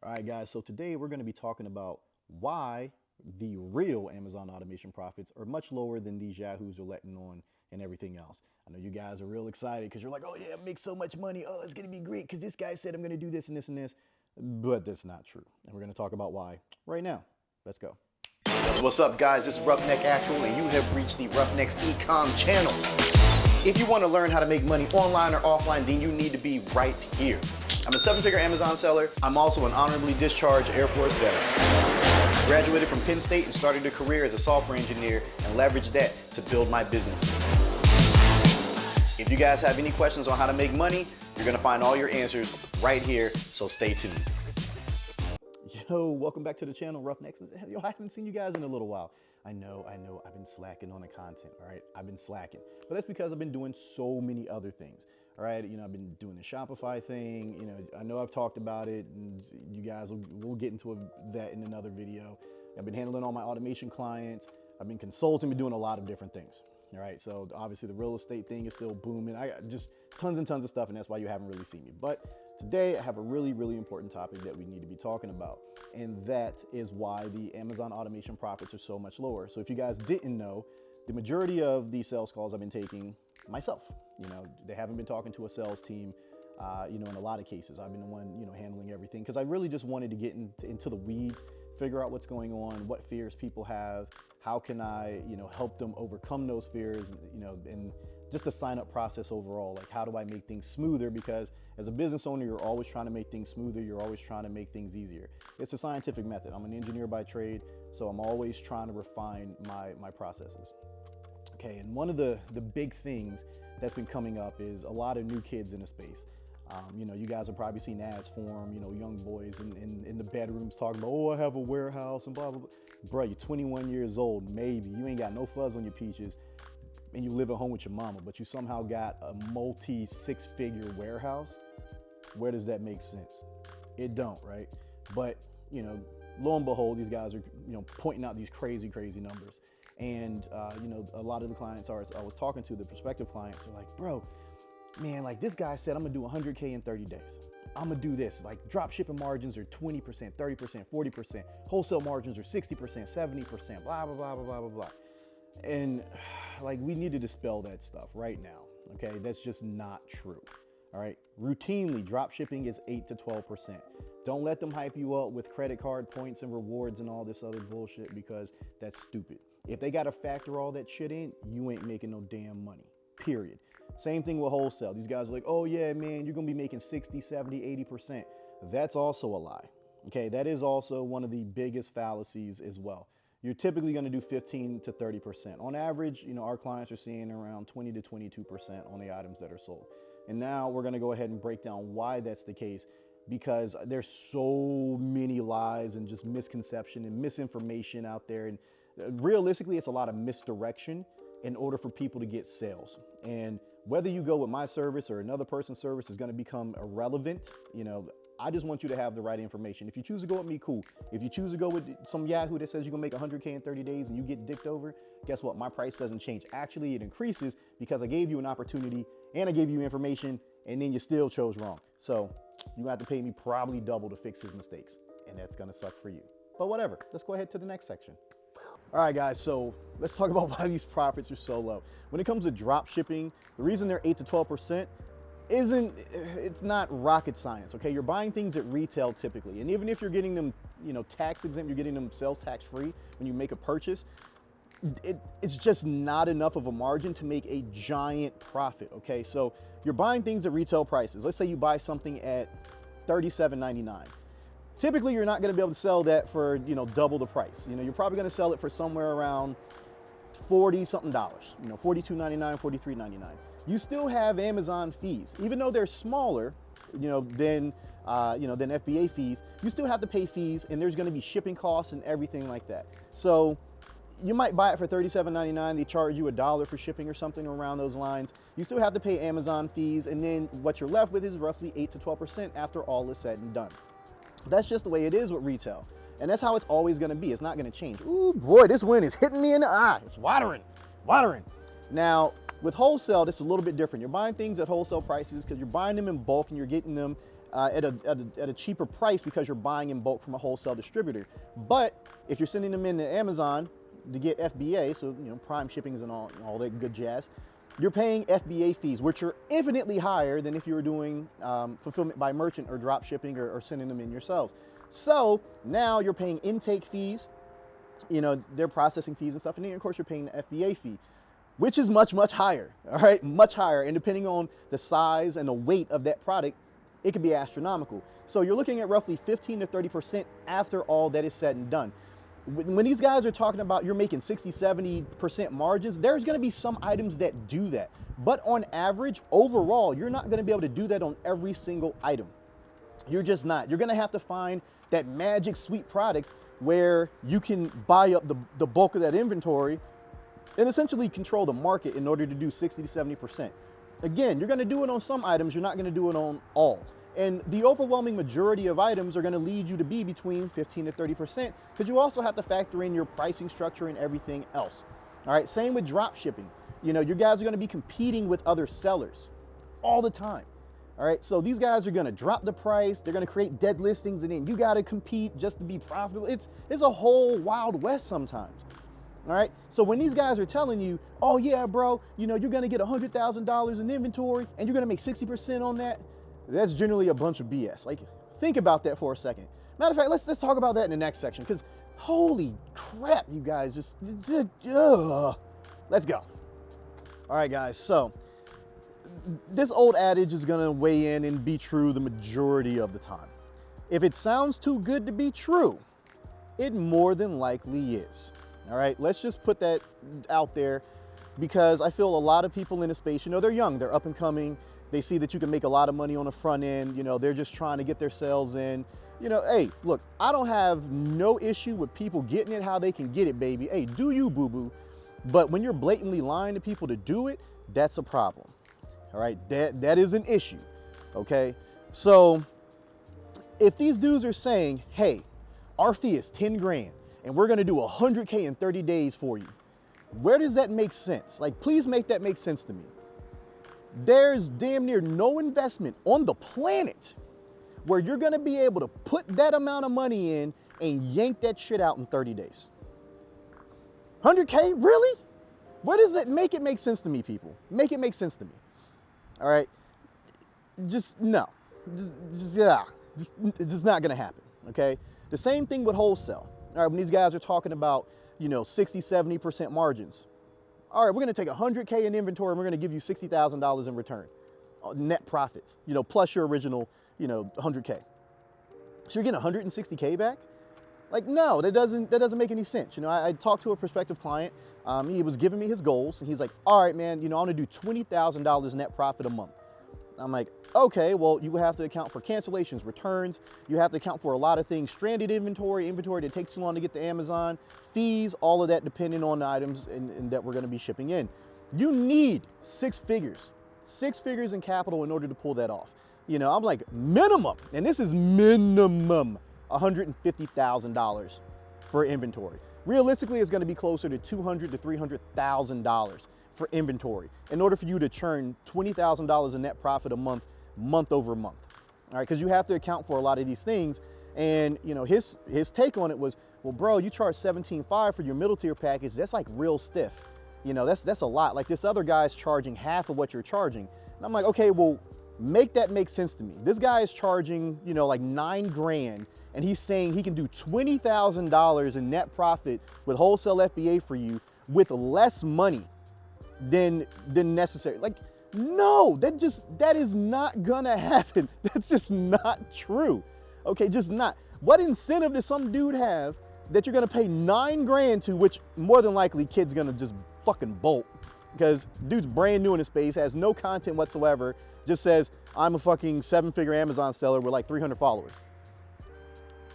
All right, guys, so today we're going to be talking about why the real Amazon automation profits are much lower than these yahoos are letting on and everything else. I know you guys are real excited because you're like, oh yeah, I make so much money. Oh, it's going to be great because this guy said I'm going to do this and this and this. But that's not true. And we're going to talk about why right now. Let's go. So what's up, guys? This is Roughneck Actual, and you have reached the Roughneck's Ecom channel. If you want to learn how to make money online or offline, then you need to be right here. I'm a 7-figure Amazon seller. I'm also an honorably discharged Air Force veteran. Graduated from Penn State and started a career as a software engineer and leveraged that to build my businesses. If you guys have any questions on how to make money, you're going to find all your answers right here, so stay tuned. Yo, welcome back to the channel, Roughnecks. Yo, I haven't seen you guys in a little while. I know, I've been slacking on the content, all right? I've been slacking, but that's because I've been doing so many other things, all right? You know, I've been doing the Shopify thing. You know, I know I've talked about it, and you guys we'll get into that in another video. I've been handling all my automation clients. I've been consulting, been doing a lot of different things, all right? So obviously the real estate thing is still booming. I got just tons and tons of stuff, and that's why you haven't really seen me. But today I have a really, really important topic that we need to be talking about, and that is why the Amazon automation profits are so much lower. So if you guys didn't know, the majority of these sales calls I've been taking myself. You know, they haven't been talking to a sales team. You know, in a lot of cases, I've been the one, you know, handling everything because I really just wanted to get into the weeds, figure out what's going on, what fears people have, how can I, you know, help them overcome those fears, you know, and just the sign up process overall. Like, how do I make things smoother? Because as a business owner, you're always trying to make things smoother. You're always trying to make things easier. It's a scientific method. I'm an engineer by trade, so I'm always trying to refine my processes. Okay, and one of the big things that's been coming up is a lot of new kids in the space. You know, you guys have probably seen ads form, you know, young boys in the bedrooms talking about, oh, I have a warehouse and blah, blah, blah. Bro, you're 21 years old, maybe. You ain't got no fuzz on your peaches, and you live at home with your mama, but you somehow got a multi-6-figure warehouse. Where does that make sense? It don't, right? But, you know, lo and behold, these guys are, you know, pointing out these crazy, crazy numbers. And, you know, a lot of the clients I was talking to, the prospective clients, are like, bro, man, like this guy said, I'm gonna do 100K in 30 days. I'm gonna do this. Like drop shipping margins are 20%, 30%, 40%. Wholesale margins are 60%, 70%, blah, blah, blah, blah, blah, blah, blah. And like, we need to dispel that stuff right now, okay? That's just not true, all right? Routinely, drop shipping is 8 to 12%. Don't let them hype you up with credit card points and rewards and all this other bullshit, because that's stupid. If they gotta factor all that shit in, you ain't making no damn money, period. Same thing with wholesale. These guys are like, oh yeah, man, you're gonna be making 60, 70, 80%. That's also a lie, okay? That is also one of the biggest fallacies as well. You're typically going to do 15 to 30%. On average, you know, our clients are seeing around 20 to 22% on the items that are sold. And now we're going to go ahead and break down why that's the case, because there's so many lies and just misconception and misinformation out there. And realistically, it's a lot of misdirection in order for people to get sales. And whether you go with my service or another person's service is going to become irrelevant. You know, I just want you to have the right information. If you choose to go with me, cool. If you choose to go with some yahoo that says you're gonna make 100K in 30 days and you get dicked over, guess what? My price doesn't change. Actually, it increases because I gave you an opportunity and I gave you information, and then you still chose wrong. So you have to pay me probably double to fix his mistakes, and that's gonna suck for you. But whatever, let's go ahead to the next section. All right, guys, so let's talk about why these profits are so low. When it comes to drop shipping, the reason they're 8 to 12%, it's not rocket science, okay? You're buying things at retail typically, and even if you're getting them, you know, tax exempt, you're getting them sales tax free when you make a purchase, it's just not enough of a margin to make a giant profit, okay? So you're buying things at retail prices. Let's say you buy something at $37.99. Typically, you're not gonna be able to sell that for, you know, double the price. You know, you're probably gonna sell it for somewhere around $40-something, you know, $42.99, $43.99. You still have Amazon fees, even though they're smaller, you know, than FBA fees. You still have to pay fees, and there's going to be shipping costs and everything like that. So you might buy it for $37.99. They charge you $1 for shipping or something around those lines. You still have to pay Amazon fees, and then what you're left with is roughly 8 to 12% after all is said and done. That's just the way it is with retail, and that's how it's always going to be. It's not going to change. Ooh, boy, this wind is hitting me in the eye. It's watering. Now, with wholesale, this is a little bit different. You're buying things at wholesale prices because you're buying them in bulk and you're getting them at a cheaper price because you're buying in bulk from a wholesale distributor. But if you're sending them into Amazon to get FBA, so prime shippings and all that good jazz, you're paying FBA fees, which are infinitely higher than if you were doing fulfillment by merchant or drop shipping or sending them in yourselves. So now you're paying intake fees, their processing fees and stuff, and then of course you're paying the FBA fee, which is much, much higher, all right, much higher. And depending on the size and the weight of that product, it could be astronomical. So you're looking at roughly 15 to 30% after all that is said and done. When these guys are talking about you're making 60, 70% margins, there's gonna be some items that do that. But on average, overall, you're not gonna be able to do that on every single item. You're just not. You're gonna have to find that magic sweet product where you can buy up the bulk of that inventory and essentially control the market in order to do 60 to 70%. Again, you're gonna do it on some items, you're not gonna do it on all. And the overwhelming majority of items are gonna lead you to be between 15 to 30%, because you also have to factor in your pricing structure and everything else. All right, same with drop shipping. Your guys are gonna be competing with other sellers all the time. All right, so these guys are gonna drop the price, they're gonna create dead listings, and then you gotta compete just to be profitable. It's a whole wild west sometimes. All right, so when these guys are telling you, oh yeah, bro, you're gonna get $100,000 in inventory and you're gonna make 60% on that, that's generally a bunch of BS. Like, think about that for a second. Matter of fact, let's talk about that in the next section, because holy crap, you guys, let's go. All right, guys, so this old adage is gonna weigh in and be true the majority of the time. If it sounds too good to be true, it more than likely is. All right, let's just put that out there, because I feel a lot of people in the space, they're young, they're up and coming, they see that you can make a lot of money on the front end, they're just trying to get their sales in. Hey, look, I don't have no issue with people getting it how they can get it, baby. Hey, do you, boo-boo. But when you're blatantly lying to people to do it, that's a problem. All right, that is an issue, okay? So if these dudes are saying, hey, our fee is 10 grand and we're gonna do 100K in 30 days for you, where does that make sense? Like, please make that make sense to me. There's damn near no investment on the planet where you're gonna be able to put that amount of money in and yank that shit out in 30 days. 100K, really? Where does that make it make sense to me, people? Make it make sense to me. All right, just no, it's just not gonna happen, okay? The same thing with wholesale. All right, when these guys are talking about, 60, 70% margins. All right, we're gonna take 100K in inventory and we're gonna give you $60,000 in return, net profits, plus your original, 100K. So you're getting 160K back? Like, no, that doesn't make any sense. I talked to a prospective client. He was giving me his goals, and he's like, all right, man, I'm gonna do $20,000 net profit a month. I'm like, okay, well, you have to account for cancellations, returns. You have to account for a lot of things, stranded inventory that takes too long to get to Amazon, fees, all of that depending on the items and that we're gonna be shipping in. You need six figures in capital in order to pull that off. I'm like, minimum, and this is minimum, $150,000 for inventory. Realistically, it's gonna be closer to $200,000 to $300,000 for inventory in order for you to churn $20,000 in net profit a month, month over month. All right, because you have to account for a lot of these things. And his take on it was, well, bro, you charge $17.5 for your middle tier package. That's like real stiff. That's a lot. Like, this other guy's charging half of what you're charging. And I'm like, okay, well, make that make sense to me. This guy is charging, like 9 grand, and he's saying he can do $20,000 in net profit with wholesale FBA for you with less money than necessary. Like, no, that is not gonna happen. That's just not true. Okay, just not. What incentive does some dude have that you're gonna pay 9 grand to, which more than likely kid's gonna just fucking bolt, because dude's brand new in the space, has no content whatsoever, just says, I'm a fucking 7-figure Amazon seller with like 300 followers.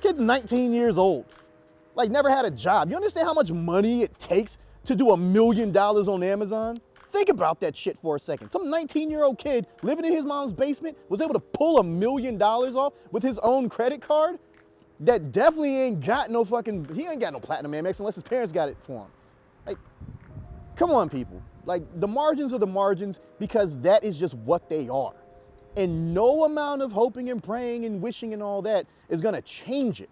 Kid's 19 years old, like never had a job. You understand how much money it takes to do $1 million on Amazon? Think about that shit for a second. Some 19-year-old kid living in his mom's basement was able to pull $1 million off with his own credit card? That definitely ain't got no fucking, he ain't got no platinum Amex unless his parents got it for him. Like, come on, people. Like, the margins are the margins because that is just what they are. And no amount of hoping and praying and wishing and all that is gonna change it.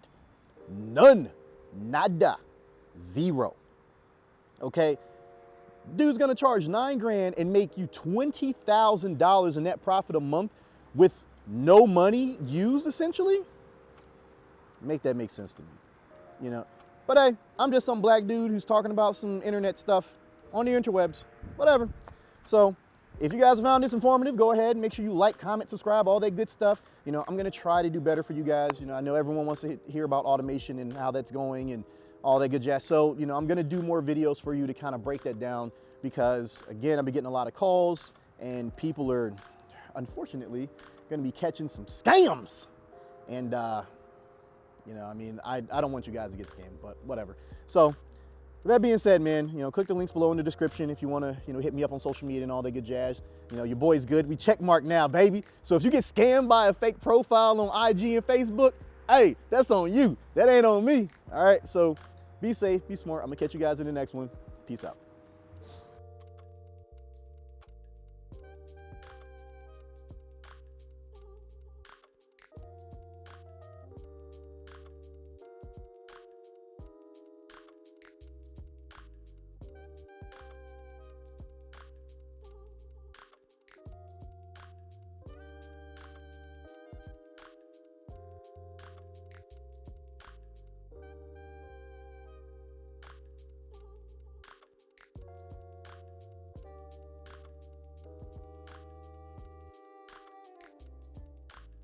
None, nada, zero, okay? Dude's gonna charge 9 grand and make you $20,000 in net profit a month with no money used, essentially. Make that make sense to me, you know? But hey, I'm just some black dude who's talking about some internet stuff on the interwebs, whatever. So if you guys found this informative, go ahead and make sure you like, comment, subscribe, all that good stuff. You know, I'm gonna try to do better for you guys. You know, I know everyone wants to hear about automation and how that's going and all that good jazz. So, you know, I'm gonna do more videos for you to kind of break that down because, again, I've been getting a lot of calls and people are, unfortunately, gonna be catching some scams. And, you know, I mean, I don't want you guys to get scammed, but whatever. So, with that being said, man, you know, click the links below in the description if you want to, you know, hit me up on social media and all that good jazz. You know, your boy's good. We check mark now, baby. So if you get scammed by a fake profile on IG and Facebook, hey, that's on you. That ain't on me. All right. So be safe, be smart. I'm going to catch you guys in the next one. Peace out.